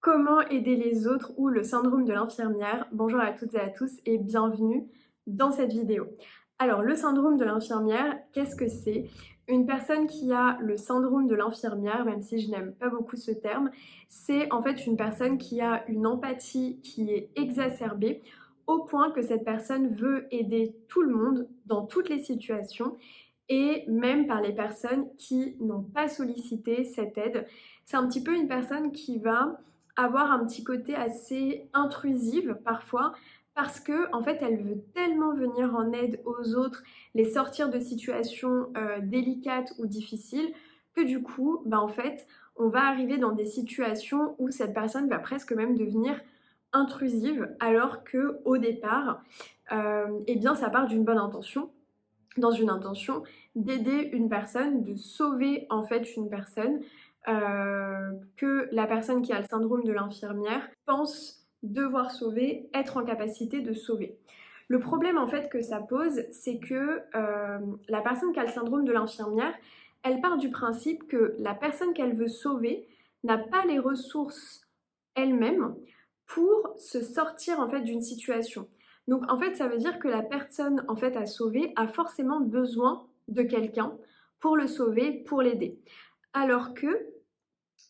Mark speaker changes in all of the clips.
Speaker 1: Comment aider les autres ou le syndrome de l'infirmière? Bonjour à toutes et à tous et bienvenue dans cette vidéo. Alors le syndrome de l'infirmière, qu'est-ce que c'est? Une personne qui a le syndrome de l'infirmière, même si je n'aime pas beaucoup ce terme, c'est en fait une personne qui a une empathie qui est exacerbée au point que cette personne veut aider tout le monde dans toutes les situations et même par les personnes qui n'ont pas sollicité cette aide. C'est un petit peu une personne qui va avoir un petit côté assez intrusive parfois parce que en fait elle veut tellement venir en aide aux autres, les sortir de situations délicates ou difficiles que du coup en fait on va arriver dans des situations où cette personne va presque même devenir intrusive alors que au départ eh bien ça part d'une bonne intention, dans une intention d'aider une personne, de sauver en fait une personne, que la personne qui a le syndrome de l'infirmière pense devoir sauver, être en capacité de sauver. Le problème en fait que ça pose, c'est que la personne qui a le syndrome de l'infirmière, elle part du principe que la personne qu'elle veut sauver n'a pas les ressources elle-même pour se sortir en fait d'une situation. Donc en fait, ça veut dire que la personne en fait à sauver a forcément besoin de quelqu'un pour le sauver, pour l'aider. Alors que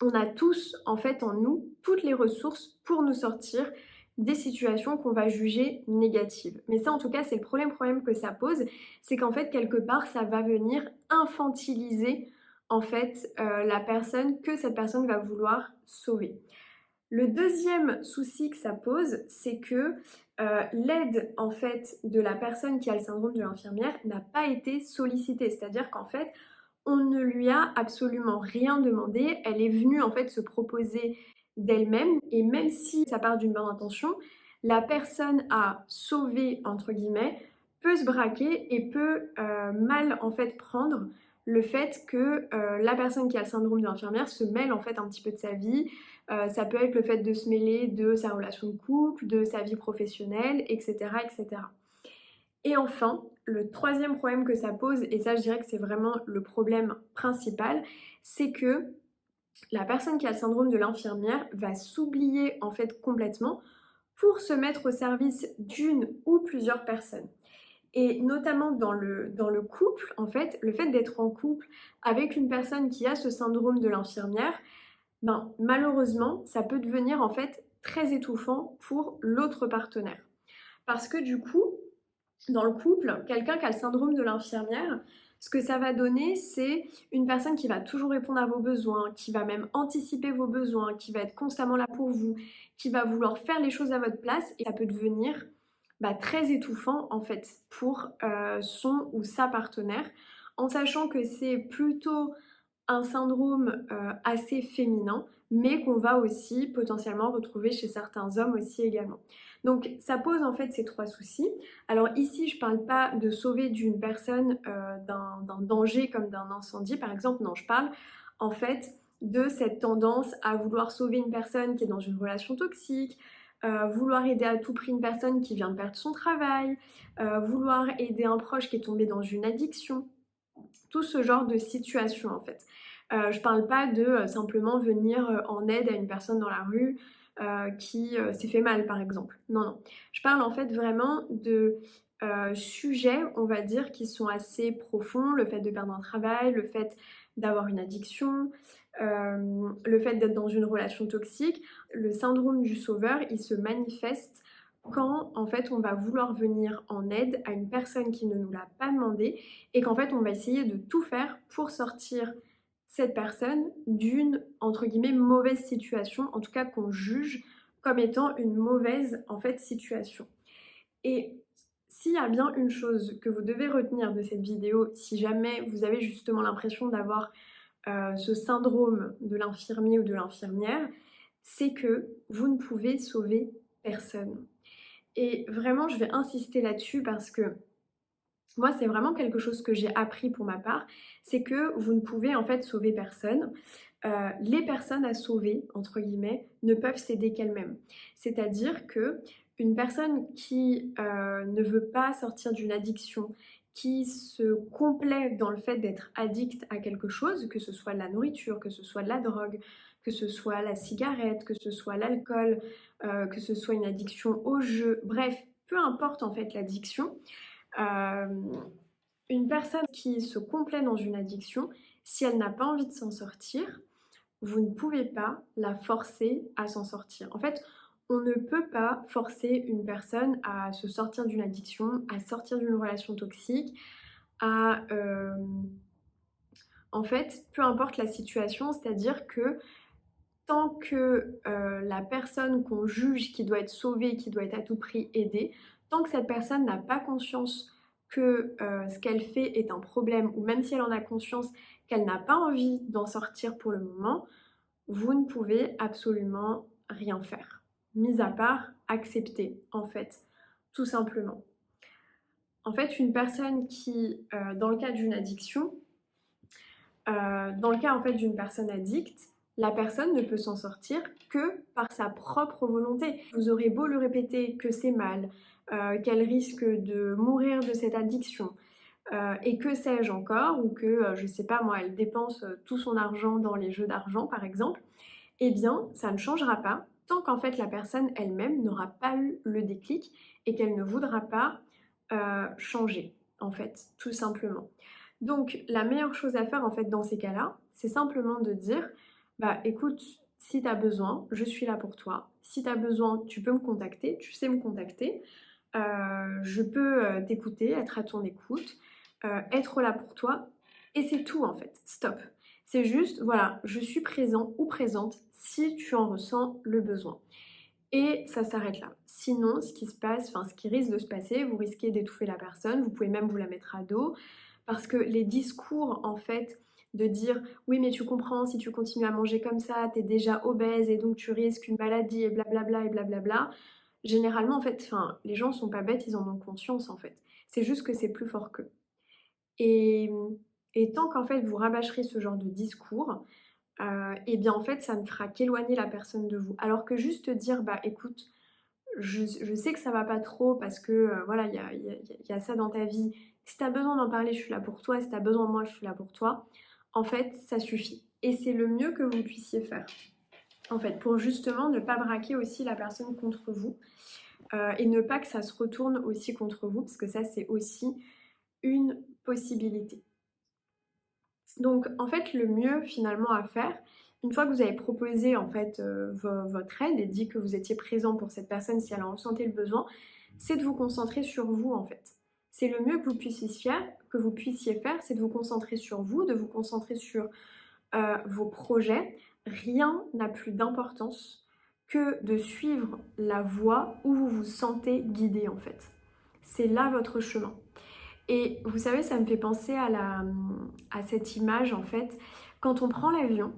Speaker 1: on a tous en fait en nous toutes les ressources pour nous sortir des situations qu'on va juger négatives. Mais ça en tout cas, c'est le problème que ça pose, c'est qu'en fait quelque part ça va venir infantiliser en fait la personne que cette personne va vouloir sauver. Le deuxième souci que ça pose, c'est que l'aide en fait de la personne qui a le syndrome de l'infirmière n'a pas été sollicitée. C'est-à-dire qu'en fait, on ne lui a absolument rien demandé. Elle est venue en fait se proposer d'elle-même et même si ça part d'une bonne intention, la personne à sauver entre guillemets peut se braquer et peut mal en fait prendre le fait que la personne qui a le syndrome de l'infirmière se mêle en fait un petit peu de sa vie. Ça peut être le fait de se mêler de sa relation de couple, de sa vie professionnelle, etc., etc. Et enfin, le troisième problème que ça pose, et ça je dirais que c'est vraiment le problème principal, c'est que la personne qui a le syndrome de l'infirmière va s'oublier en fait complètement pour se mettre au service d'une ou plusieurs personnes. Et notamment dans le couple, en fait, le fait d'être en couple avec une personne qui a ce syndrome de l'infirmière, malheureusement, ça peut devenir en fait très étouffant pour l'autre partenaire. Parce que du coup, dans le couple, quelqu'un qui a le syndrome de l'infirmière, ce que ça va donner, c'est une personne qui va toujours répondre à vos besoins, qui va même anticiper vos besoins, qui va être constamment là pour vous, qui va vouloir faire les choses à votre place, et ça peut devenir très étouffant en fait pour son ou sa partenaire, en sachant que c'est plutôt un syndrome assez féminin, mais qu'on va aussi potentiellement retrouver chez certains hommes aussi également. Donc ça pose en fait ces trois soucis. Alors ici, je ne parle pas de sauver d'une personne d'un danger comme d'un incendie par exemple, non, je parle en fait de cette tendance à vouloir sauver une personne qui est dans une relation toxique, vouloir aider à tout prix une personne qui vient de perdre son travail, vouloir aider un proche qui est tombé dans une addiction, tout ce genre de situation en fait. Je parle pas de simplement venir en aide à une personne dans la rue qui s'est fait mal par exemple. Non, non. Je parle en fait vraiment de sujets, on va dire, qui sont assez profonds, le fait de perdre un travail, le fait d'avoir une addiction, le fait d'être dans une relation toxique. Le syndrome du sauveur, il se manifeste quand en fait on va vouloir venir en aide à une personne qui ne nous l'a pas demandé et qu'en fait on va essayer de tout faire pour sortir cette personne d'une entre guillemets mauvaise situation, en tout cas qu'on juge comme étant une mauvaise en fait situation. Et s'il y a bien une chose que vous devez retenir de cette vidéo, si jamais vous avez justement l'impression d'avoir ce syndrome de l'infirmier ou de l'infirmière, c'est que vous ne pouvez sauver personne. Et vraiment, je vais insister là-dessus parce que moi, c'est vraiment quelque chose que j'ai appris pour ma part, c'est que vous ne pouvez en fait sauver personne. Les personnes à sauver, entre guillemets, ne peuvent s'aider qu'elles-mêmes. C'est-à-dire que une personne qui ne veut pas sortir d'une addiction, qui se complaît dans le fait d'être addict à quelque chose, que ce soit de la nourriture, que ce soit de la drogue, que ce soit la cigarette, que ce soit l'alcool, que ce soit une addiction au jeu, bref, peu importe en fait l'addiction. Euh, une personne qui se complaît dans une addiction, si elle n'a pas envie de s'en sortir, vous ne pouvez pas la forcer à s'en sortir. En fait, on ne peut pas forcer une personne à se sortir d'une addiction, à sortir d'une relation toxique, à... en fait, peu importe la situation, c'est-à-dire que tant que la personne qu'on juge qui doit être sauvée, qui doit être à tout prix aidée, tant que cette personne n'a pas conscience que ce qu'elle fait est un problème, ou même si elle en a conscience qu'elle n'a pas envie d'en sortir pour le moment, vous ne pouvez absolument rien faire. Mis à part accepter, en fait, tout simplement. En fait, une personne qui, dans le cas d'une addiction, dans le cas en fait d'une personne addicte, la personne ne peut s'en sortir que par sa propre volonté. Vous aurez beau le répéter que c'est mal, qu'elle risque de mourir de cette addiction, et que sais-je encore, ou que, je sais pas moi, elle dépense tout son argent dans les jeux d'argent par exemple, eh bien ça ne changera pas tant qu'en fait la personne elle-même n'aura pas eu le déclic et qu'elle ne voudra pas changer, en fait, tout simplement. Donc la meilleure chose à faire en fait dans ces cas-là, c'est simplement de dire, bah écoute, si tu as besoin, je suis là pour toi. Si tu as besoin, tu peux me contacter, tu sais me contacter. Je peux t'écouter, être à ton écoute, être là pour toi. Et c'est tout en fait, stop. C'est juste, voilà, je suis présent ou présente si tu en ressens le besoin. Et ça s'arrête là. Sinon, ce qui se passe, enfin ce qui risque de se passer, vous risquez d'étouffer la personne, vous pouvez même vous la mettre à dos, parce que les discours en fait de dire oui mais tu comprends, si tu continues à manger comme ça, t'es déjà obèse et donc tu risques une maladie et blablabla et blablabla. Généralement en fait, enfin les gens sont pas bêtes, ils en ont conscience en fait. C'est juste que c'est plus fort qu'eux. Et, et tant qu'en fait vous rabâcherez ce genre de discours, et bien en fait ça ne fera qu'éloigner la personne de vous. Alors que juste dire bah écoute, je sais que ça va pas trop parce que voilà, il y a ça dans ta vie. Si tu as besoin d'en parler, je suis là pour toi. Si tu as besoin de moi, je suis là pour toi. En fait, ça suffit. Et c'est le mieux que vous puissiez faire. En fait, pour justement ne pas braquer aussi la personne contre vous et ne pas que ça se retourne aussi contre vous, parce que ça, c'est aussi une possibilité. Donc, en fait, le mieux finalement à faire, une fois que vous avez proposé en fait votre aide et dit que vous étiez présent pour cette personne si elle en ressentait le besoin, c'est de vous concentrer sur vous en fait. C'est le mieux que vous puissiez faire, c'est de vous concentrer sur vous, de vous concentrer sur vos projets. Rien n'a plus d'importance que de suivre la voie où vous vous sentez guidé en fait. C'est là votre chemin. Et vous savez, ça me fait penser à cette image en fait. Quand on prend l'avion,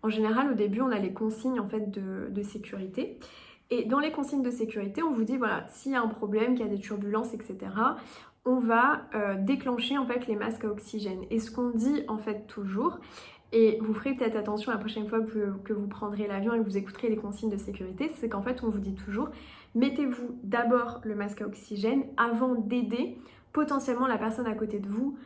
Speaker 1: en général au début on a les consignes en fait de sécurité. Et dans les consignes de sécurité, on vous dit voilà, s'il y a un problème, qu'il y a des turbulences, etc., on va déclencher en fait les masques à oxygène. Et ce qu'on dit en fait toujours, et vous ferez peut-être attention la prochaine fois que vous prendrez l'avion et que vous écouterez les consignes de sécurité, c'est qu'en fait on vous dit toujours mettez-vous d'abord le masque à oxygène avant d'aider potentiellement la personne à côté de vous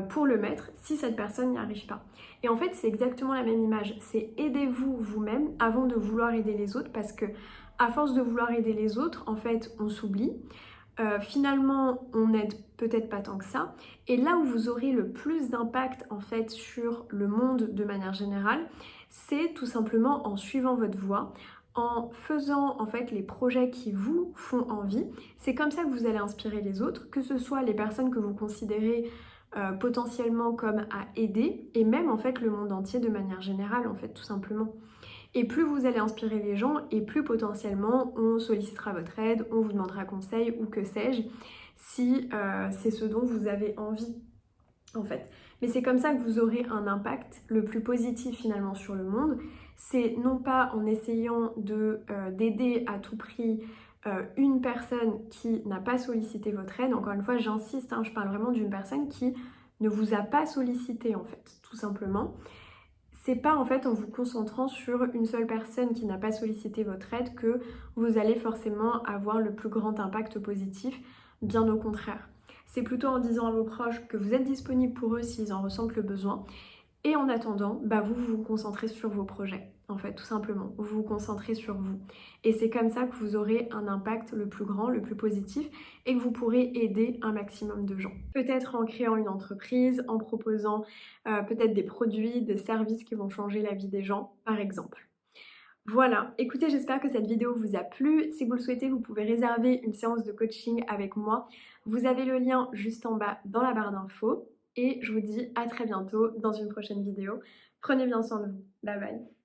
Speaker 1: pour le mettre si cette personne n'y arrive pas. Et en fait c'est exactement la même image, c'est aidez-vous vous-même avant de vouloir aider les autres, parce que à force de vouloir aider les autres, en fait on s'oublie. Finalement on n'aide peut-être pas tant que ça, et là où vous aurez le plus d'impact en fait sur le monde de manière générale, c'est tout simplement en suivant votre voie, en faisant en fait les projets qui vous font envie. C'est comme ça que vous allez inspirer les autres, que ce soit les personnes que vous considérez potentiellement comme à aider, et même en fait le monde entier de manière générale en fait tout simplement. Et plus vous allez inspirer les gens, et plus potentiellement on sollicitera votre aide, on vous demandera conseil ou que sais-je, si c'est ce dont vous avez envie en fait. Mais c'est comme ça que vous aurez un impact le plus positif finalement sur le monde. C'est non pas en essayant d'aider à tout prix une personne qui n'a pas sollicité votre aide. Encore une fois, j'insiste, je parle vraiment d'une personne qui ne vous a pas sollicité en fait, tout simplement. C'est pas en fait en vous concentrant sur une seule personne qui n'a pas sollicité votre aide que vous allez forcément avoir le plus grand impact positif, bien au contraire. C'est plutôt en disant à vos proches que vous êtes disponible pour eux s'ils en ressentent le besoin, Et en attendant, vous vous concentrez sur vos projets, en fait, tout simplement. Vous vous concentrez sur vous. Et c'est comme ça que vous aurez un impact le plus grand, le plus positif, et que vous pourrez aider un maximum de gens. Peut-être en créant une entreprise, en proposant peut-être des produits, des services qui vont changer la vie des gens, par exemple. Voilà, écoutez, j'espère que cette vidéo vous a plu. Si vous le souhaitez, vous pouvez réserver une séance de coaching avec moi. Vous avez le lien juste en bas dans la barre d'infos. Et je vous dis à très bientôt dans une prochaine vidéo. Prenez bien soin de vous. Bye bye.